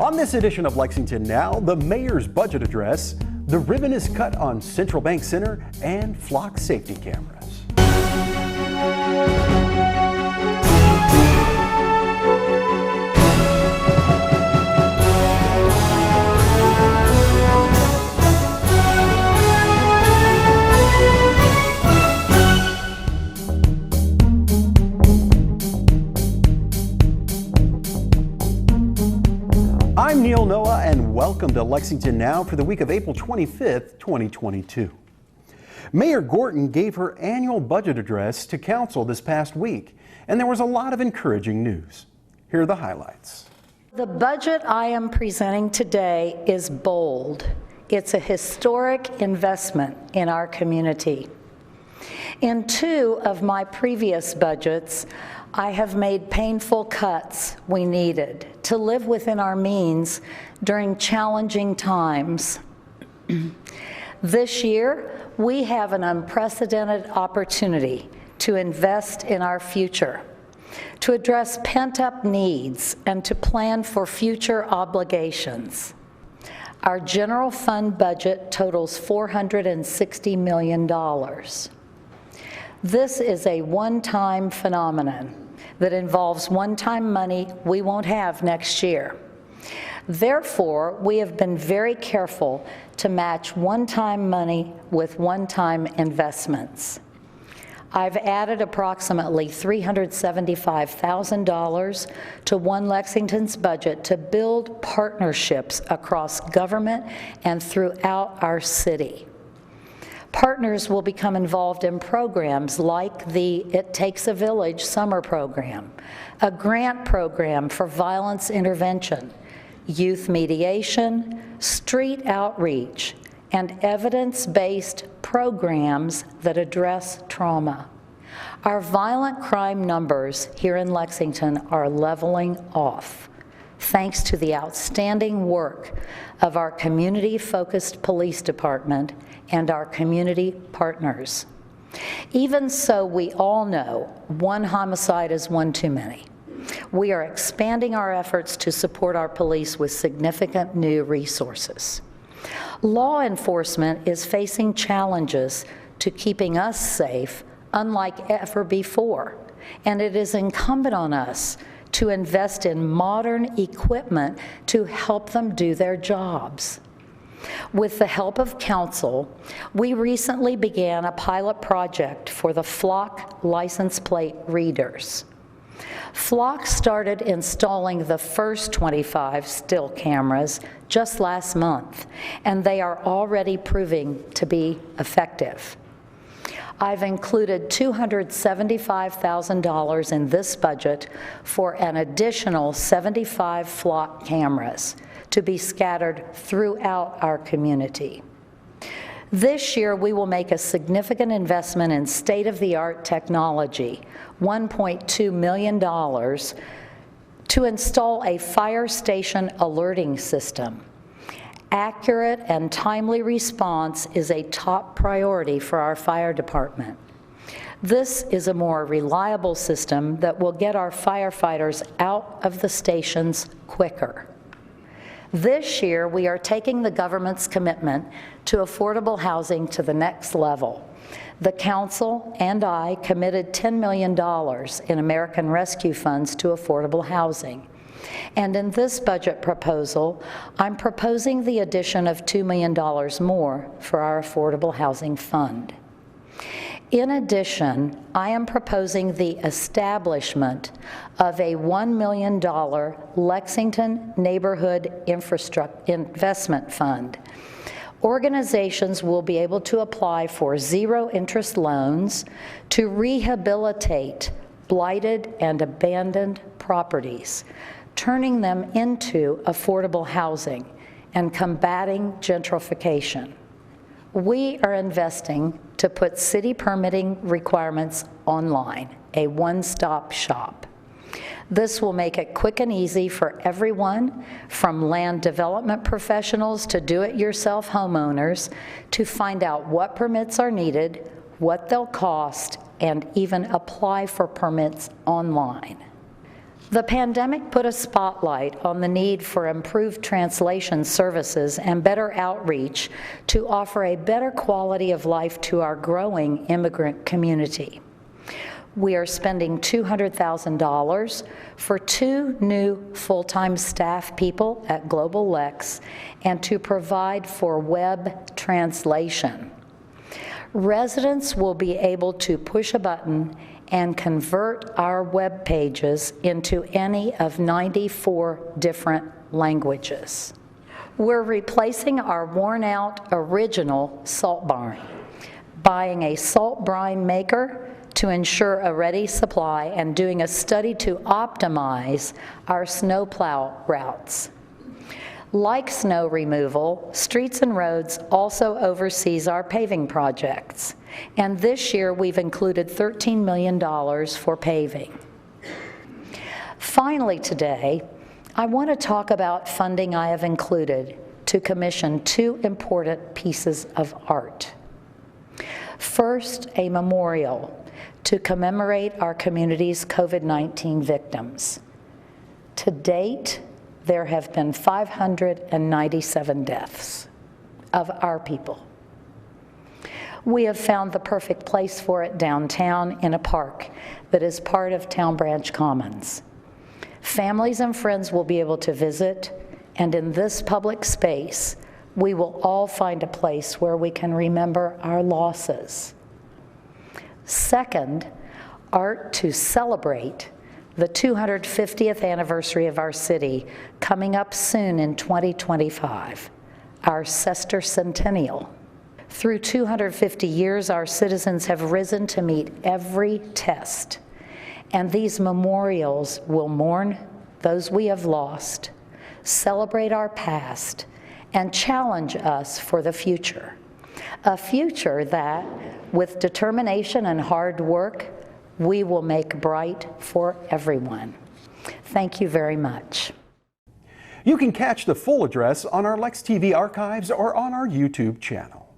On this edition of Lexington Now, the mayor's budget address, the ribbon is cut on Central Bank Center, and flock safety cameras. I'm Neil Noah, and welcome to Lexington Now for the week of April 25th, 2022. Mayor Gorton gave her annual budget address to council this past week, and there was a lot of encouraging news. Here are the highlights. The budget I am presenting today is bold. It's a historic investment in our community. In two of my previous budgets, I have made painful cuts we needed to live within our means during challenging times. This year, we have an unprecedented opportunity to invest in our future, to address pent-up needs, and to plan for future obligations. Our general fund budget totals $460 million. This is a one-time phenomenon that involves one-time money we won't have next year. Therefore, we have been very careful to match one-time money with one-time investments. I've added approximately $375,000 to One Lexington's budget to build partnerships across government and throughout our city. Partners will become involved in programs like the It Takes a Village summer program, a grant program for violence intervention, youth mediation, street outreach, and evidence-based programs that address trauma. Our violent crime numbers here in Lexington are leveling off, thanks to the outstanding work of our community-focused police department and our community partners. Even so, we all know one homicide is one too many. We are expanding our efforts to support our police with significant new resources. Law enforcement is facing challenges to keeping us safe unlike ever before, and it is incumbent on us to invest in modern equipment to help them do their jobs. With the help of council, we recently began a pilot project for the Flock license plate readers. Flock started installing the first 25 still cameras just last month, and they are already proving to be effective. I've included $275,000 in this budget for an additional 75 Flock cameras to be scattered throughout our community. This year, we will make a significant investment in state-of-the-art technology, $1.2 million, to install a fire station alerting system. Accurate and timely response is a top priority for our fire department. This is a more reliable system that will get our firefighters out of the stations quicker. This year, we are taking the government's commitment to affordable housing to the next level. The council and I committed $10 million in American Rescue funds to affordable housing. And in this budget proposal, I'm proposing the addition of $2 million more for our Affordable Housing Fund. In addition, I am proposing the establishment of a $1 million Lexington Neighborhood Investment Fund. Organizations will be able to apply for zero-interest loans to rehabilitate blighted and abandoned properties, turning them into affordable housing and combating gentrification. We are investing to put city permitting requirements online, a one-stop shop. This will make it quick and easy for everyone, from land development professionals to do-it-yourself homeowners, to find out what permits are needed, what they'll cost, and even apply for permits online. The pandemic put a spotlight on the need for improved translation services and better outreach to offer a better quality of life to our growing immigrant community. We are spending $200,000 for 2 new full-time staff people at Global Lex and to provide for web translation. Residents will be able to push a button and convert our web pages into any of 94 different languages. We're replacing our worn-out original salt barn, buying a salt brine maker to ensure a ready supply, and doing a study to optimize our snowplow routes. Like snow removal, Streets and Roads also oversees our paving projects, and this year we've included $13 million for paving. Finally today, I want to talk about funding I have included to commission 2 important pieces of art. First, a memorial to commemorate our community's COVID-19 victims. To date, there have been 597 deaths of our people. We have found the perfect place for it downtown in a park that is part of Town Branch Commons. Families and friends will be able to visit, and in this public space, we will all find a place where we can remember our losses. Second, art to celebrate the 250th anniversary of our city coming up soon in 2025, our sesquicentennial. Through 250 years, our citizens have risen to meet every test, and these memorials will mourn those we have lost, celebrate our past, and challenge us for the future. A future that, with determination and hard work, we will make bright for everyone. Thank you very much. You can catch the full address on our Lex TV archives or on our YouTube channel.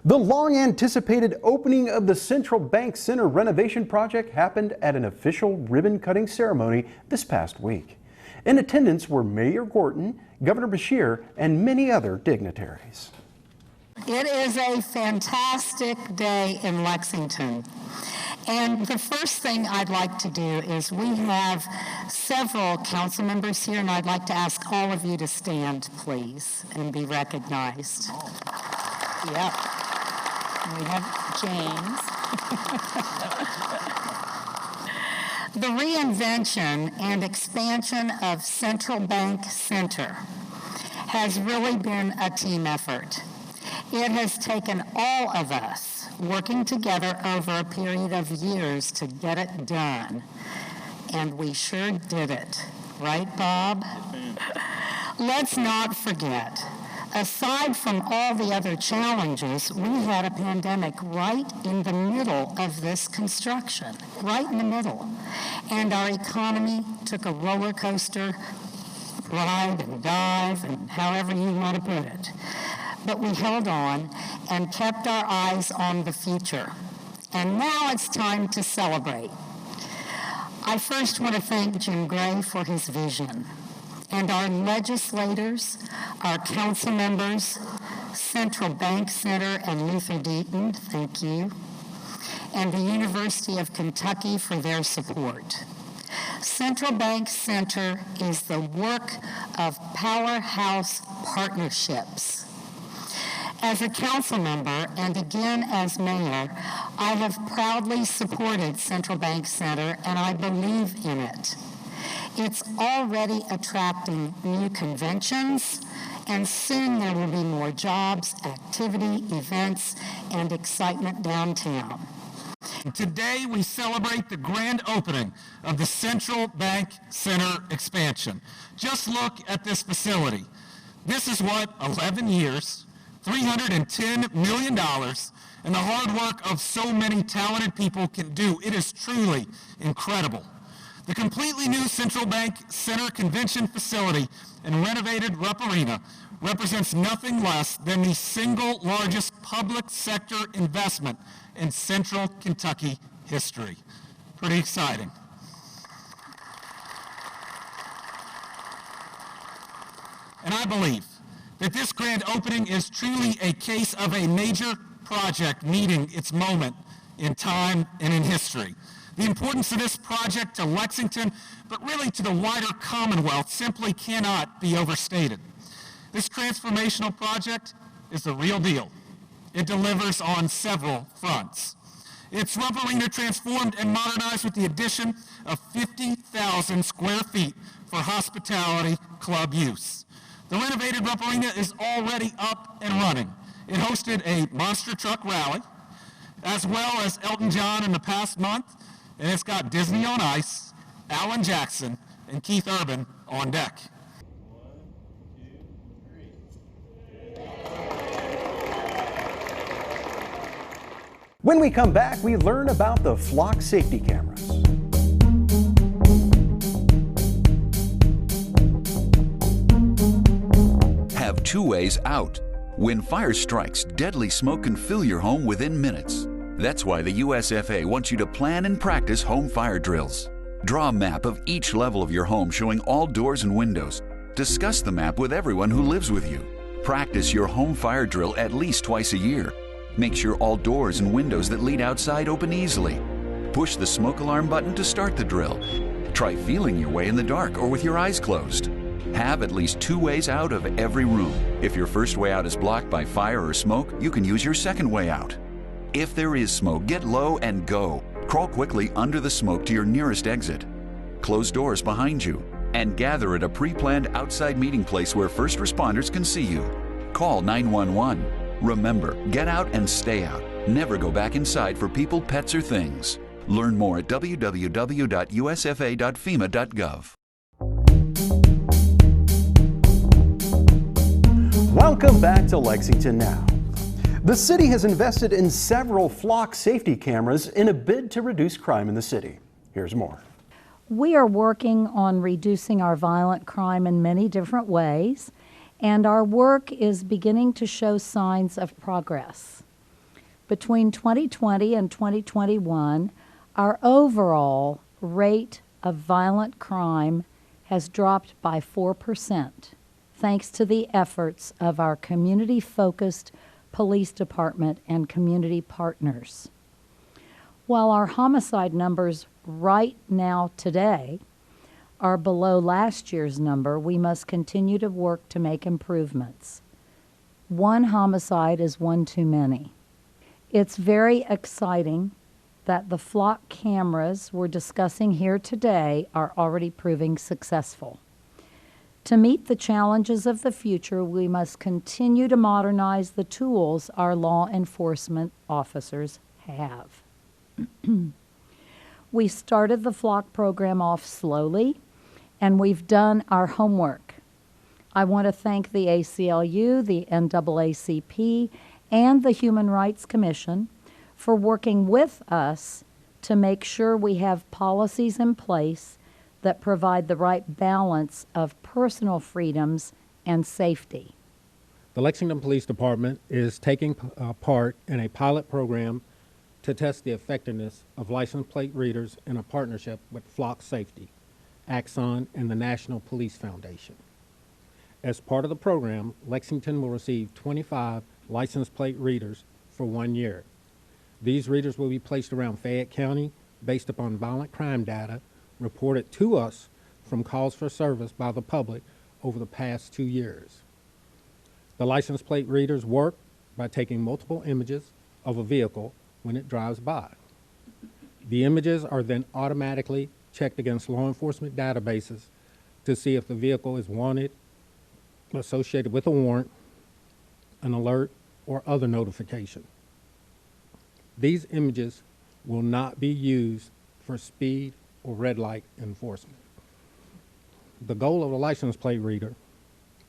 The long-anticipated opening of the Central Bank Center renovation project happened at an official ribbon-cutting ceremony this past week. In attendance were Mayor Gorton, Governor Beshear, and many other dignitaries. It is a fantastic day in Lexington. And the first thing I'd like to do is we have several council members here, and I'd like to ask all of you to stand, please, and be recognized. Yep. We have James. The reinvention and expansion of Central Bank Center has really been a team effort. It has taken all of us working together over a period of years to get it done, and we sure did it. Right, Bob? Let's not forget, aside from all the other challenges, we had a pandemic right in the middle of this construction, right in the middle. And our economy took a roller coaster ride and dive, and however you want to put it. But we held on and kept our eyes on the future. And now it's time to celebrate. I first want to thank Jim Gray for his vision, and our legislators, our council members, Central Bank Center and Luther Deaton, thank you, and the University of Kentucky for their support. Central Bank Center is the work of powerhouse partnerships. As a council member, and again as mayor, I have proudly supported Central Bank Center, and I believe in it. It's already attracting new conventions, and soon there will be more jobs, activity, events, and excitement downtown. Today we celebrate the grand opening of the Central Bank Center expansion. Just look at this facility. This is what 11 years, $310 million, and the hard work of so many talented people can do. It is truly incredible. The completely new Central Bank Center Convention Facility and renovated Rupp Arena represents nothing less than the single largest public sector investment in Central Kentucky history. Pretty exciting. And I believe that this grand opening is truly a case of a major project meeting its moment in time and in history. The importance of this project to Lexington, but really to the wider Commonwealth, simply cannot be overstated. This transformational project is the real deal. It delivers on several fronts. It's Rump Arena transformed and modernized with the addition of 50,000 square feet for hospitality club use. The renovated Rump Arena is already up and running. It hosted a monster truck rally, as well as Elton John in the past month, and it's got Disney on Ice, Alan Jackson, and Keith Urban on deck. When we come back, we learn about the flock safety cameras. Have two ways out. When fire strikes, deadly smoke can fill your home within minutes. That's why the USFA wants you to plan and practice home fire drills. Draw a map of each level of your home showing all doors and windows. Discuss the map with everyone who lives with you. Practice your home fire drill at least twice a year. Make sure all doors and windows that lead outside open easily. Push the smoke alarm button to start the drill. Try feeling your way in the dark or with your eyes closed. Have at least two ways out of every room. If your first way out is blocked by fire or smoke, you can use your second way out. If there is smoke, get low and go. Crawl quickly under the smoke to your nearest exit. Close doors behind you and gather at a pre-planned outside meeting place where first responders can see you. Call 911. Remember, get out and stay out. Never go back inside for people, pets, or things. Learn more at www.usfa.fema.gov. Welcome back to Lexington Now. The city has invested in several flock safety cameras in a bid to reduce crime in the city. Here's more. We are working on reducing our violent crime in many different ways, and our work is beginning to show signs of progress. Between 2020 and 2021, our overall rate of violent crime has dropped by 4%, thanks to the efforts of our community-focused police department and community partners. While our homicide numbers right now today are below last year's number, we must continue to work to make improvements. One homicide is one too many. It's very exciting that the flock cameras we're discussing here today are already proving successful. To meet the challenges of the future, we must continue to modernize the tools our law enforcement officers have. We started the flock program off slowly, and we've done our homework. I want to thank the ACLU, the NAACP, and the Human Rights Commission for working with us to make sure we have policies in place that provide the right balance of personal freedoms and safety. The Lexington Police Department is taking part in a pilot program to test the effectiveness of license plate readers in a partnership with Flock Safety, Axon, and the National Police Foundation. As part of the program, Lexington will receive 25 license plate readers for 1 year. These readers will be placed around Fayette County based upon violent crime data reported to us from calls for service by the public over the past 2 years. The license plate readers work by taking multiple images of a vehicle when it drives by. The images are then automatically checked against law enforcement databases to see if the vehicle is wanted, associated with a warrant, an alert, or other notification. These images will not be used for speed or red light enforcement. The goal of the license plate reader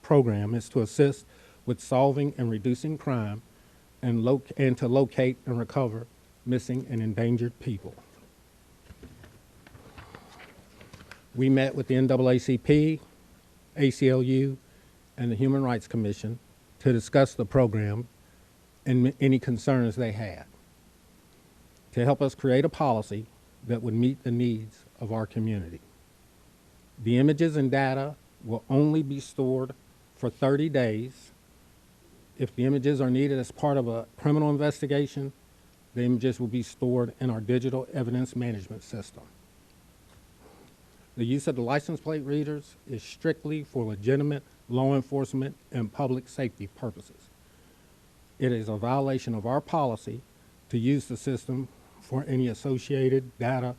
program is to assist with solving and reducing crime and to locate and recover missing and endangered people. We met with the NAACP, ACLU, and the Human Rights Commission to discuss the program and any concerns they had, to help us create a policy that would meet the needs of our community. The images and data will only be stored for 30 days. If the images are needed as part of a criminal investigation, the images will be stored in our digital evidence management system. The use of the license plate readers is strictly for legitimate law enforcement and public safety purposes. It is a violation of our policy to use the system for any associated data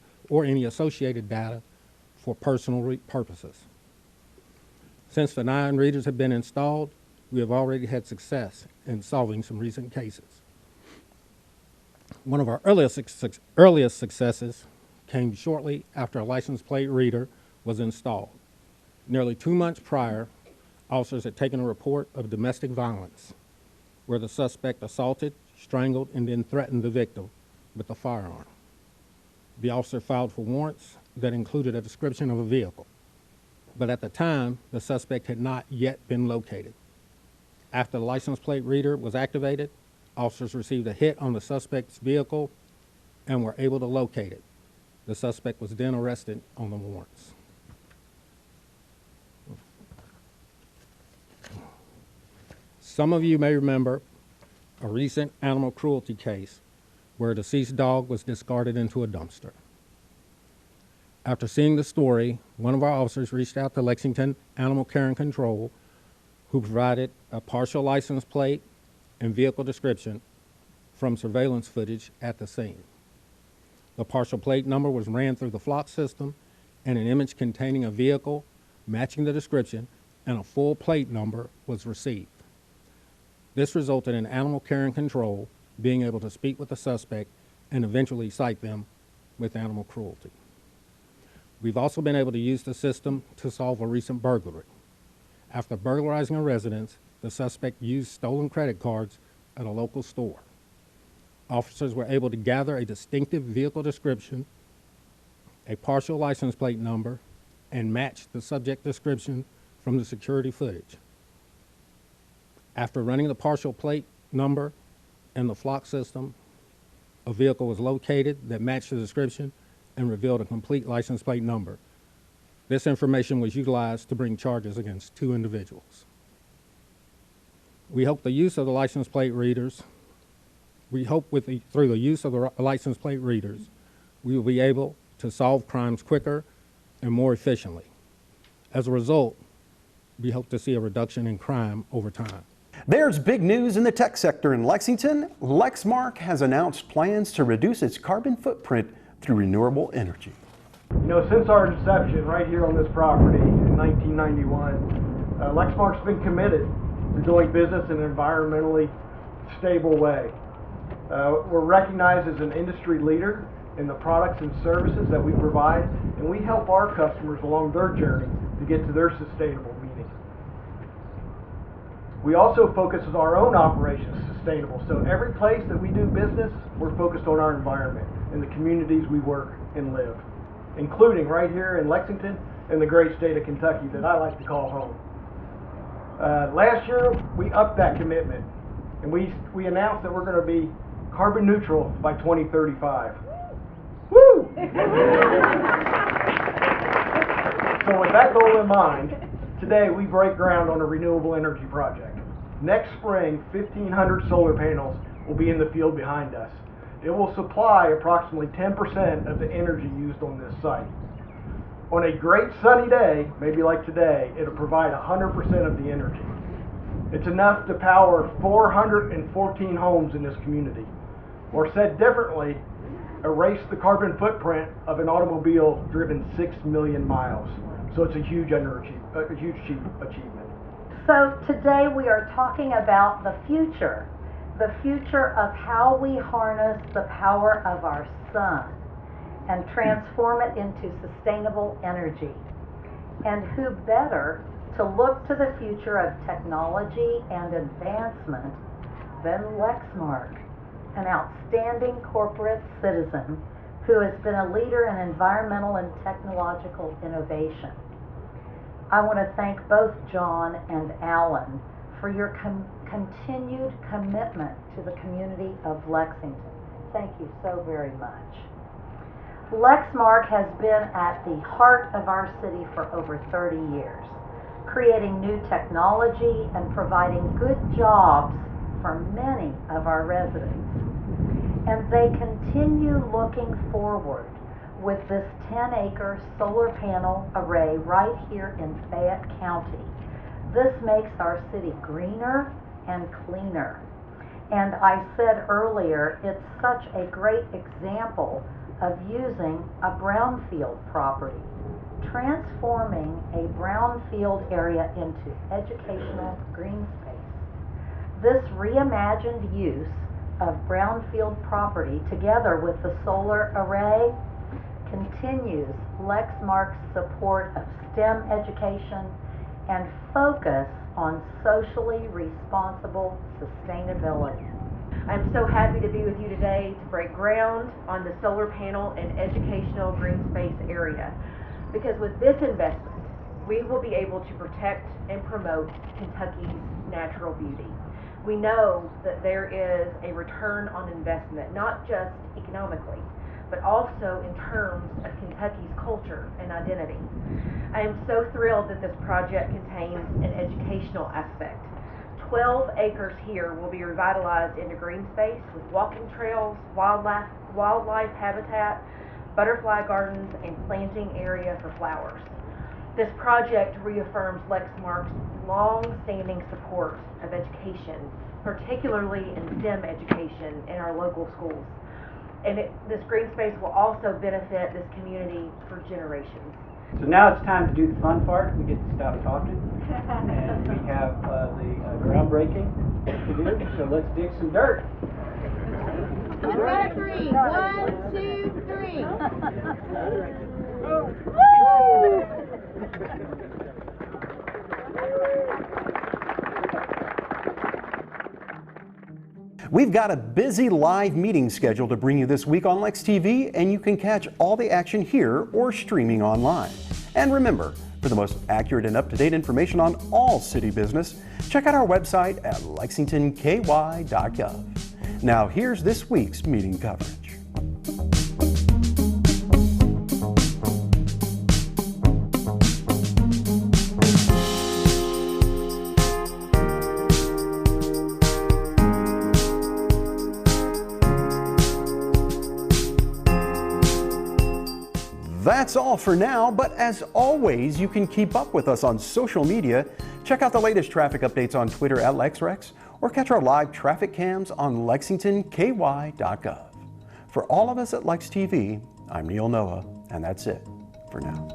for personal purposes. Since the 9 readers have been installed, we have already had success in solving some recent cases. One of our earliest successes came shortly after a license plate reader was installed. Nearly 2 months prior, officers had taken a report of domestic violence where the suspect assaulted, strangled, and then threatened the victim with a firearm. The officer filed for warrants that included a description of a vehicle, but at the time, the suspect had not yet been located. After the license plate reader was activated, officers received a hit on the suspect's vehicle and were able to locate it. The suspect was then arrested on the warrants. Some of you may remember a recent animal cruelty case where a deceased dog was discarded into a dumpster. After seeing the story, one of our officers reached out to Lexington Animal Care and Control, who provided a partial license plate and vehicle description from surveillance footage at the scene. The partial plate number was ran through the flock system, and an image containing a vehicle matching the description and a full plate number was received. This resulted in Animal Care and Control being able to speak with the suspect and eventually cite them with animal cruelty. We've also been able to use the system to solve a recent burglary. After burglarizing a residence, the suspect used stolen credit cards at a local store. Officers were able to gather a distinctive vehicle description, a partial license plate number, and match the subject description from the security footage. After running the partial plate number in the flock system, a vehicle was located that matched the description and revealed a complete license plate number. This information was utilized to bring charges against 2 individuals. We hope the use of the license plate readers, through the use of the license plate readers, we will be able to solve crimes quicker and more efficiently. As a result, we hope to see a reduction in crime over time. There's big news in the tech sector in Lexington. Lexmark has announced plans to reduce its carbon footprint through renewable energy. You know, since our inception right here on this property in 1991, Lexmark's been committed to doing business in an environmentally stable way. We're recognized as an industry leader in the products and services that we provide, and we help our customers along their journey to get to their sustainable meaning. We also focus on our own operations sustainable, so every place that we do business, we're focused on our environment and the communities we work and live, including right here in Lexington and the great state of Kentucky that I like to call home. Last year, we upped that commitment, and we announced that we're going to be carbon neutral by 2035. Woo! So with that goal in mind, today we break ground on a renewable energy project. Next spring, 1,500 solar panels will be in the field behind us. It will supply approximately 10% of the energy used on this site. On a great sunny day, maybe like today, it'll provide 100% of the energy. It's enough to power 414 homes in this community. Or said differently, erase the carbon footprint of an automobile driven 6 million miles. So it's a huge achievement. So today we are talking about the future of how we harness the power of our sun and transform it into sustainable energy. And who better to look to the future of technology and advancement than Lexmark, an outstanding corporate citizen who has been a leader in environmental and technological innovation. I want to thank both John and Alan for your continued commitment to the community of Lexington. Thank you so very much. Lexmark has been at the heart of our city for over 30 years. creating new technology and providing good jobs for many of our residents. And they continue looking forward with this 10-acre solar panel array right here in Fayette County. This makes our city greener and cleaner. And I said earlier, it's such a great example of using a brownfield property, transforming a brownfield area into educational green space. This reimagined use of brownfield property together with the solar array continues Lexmark's support of STEM education and focus on socially responsible sustainability. I'm so happy to be with you today to break ground on the solar panel and educational green space area, because with this investment, we will be able to protect and promote Kentucky's natural beauty. We know that there is a return on investment, not just economically, but also in terms of Kentucky's culture and identity. I am so thrilled that this project contains an educational aspect. 12 acres here will be revitalized into green space with walking trails, wildlife habitat, butterfly gardens, and planting area for flowers. This project reaffirms Lexmark's long-standing support of education, particularly in STEM education in our local schools. And this green space will also benefit this community for generations. So now it's time to do the fun part. We get to stop talking, and we have the groundbreaking to do. So let's dig some dirt. On count of 3. 1, 2, 3. We've got a busy live meeting schedule to bring you this week on Lex TV, and you can catch all the action here or streaming online. And remember, for the most accurate and up-to-date information on all city business, check out our website at lexingtonky.gov. Now here's this week's meeting coverage. That's all for now, but as always, you can keep up with us on social media. Check out the latest traffic updates on Twitter at LexRex, or catch our live traffic cams on lexingtonky.gov. For all of us at Lex TV, I'm Neil Noah, and that's it for now.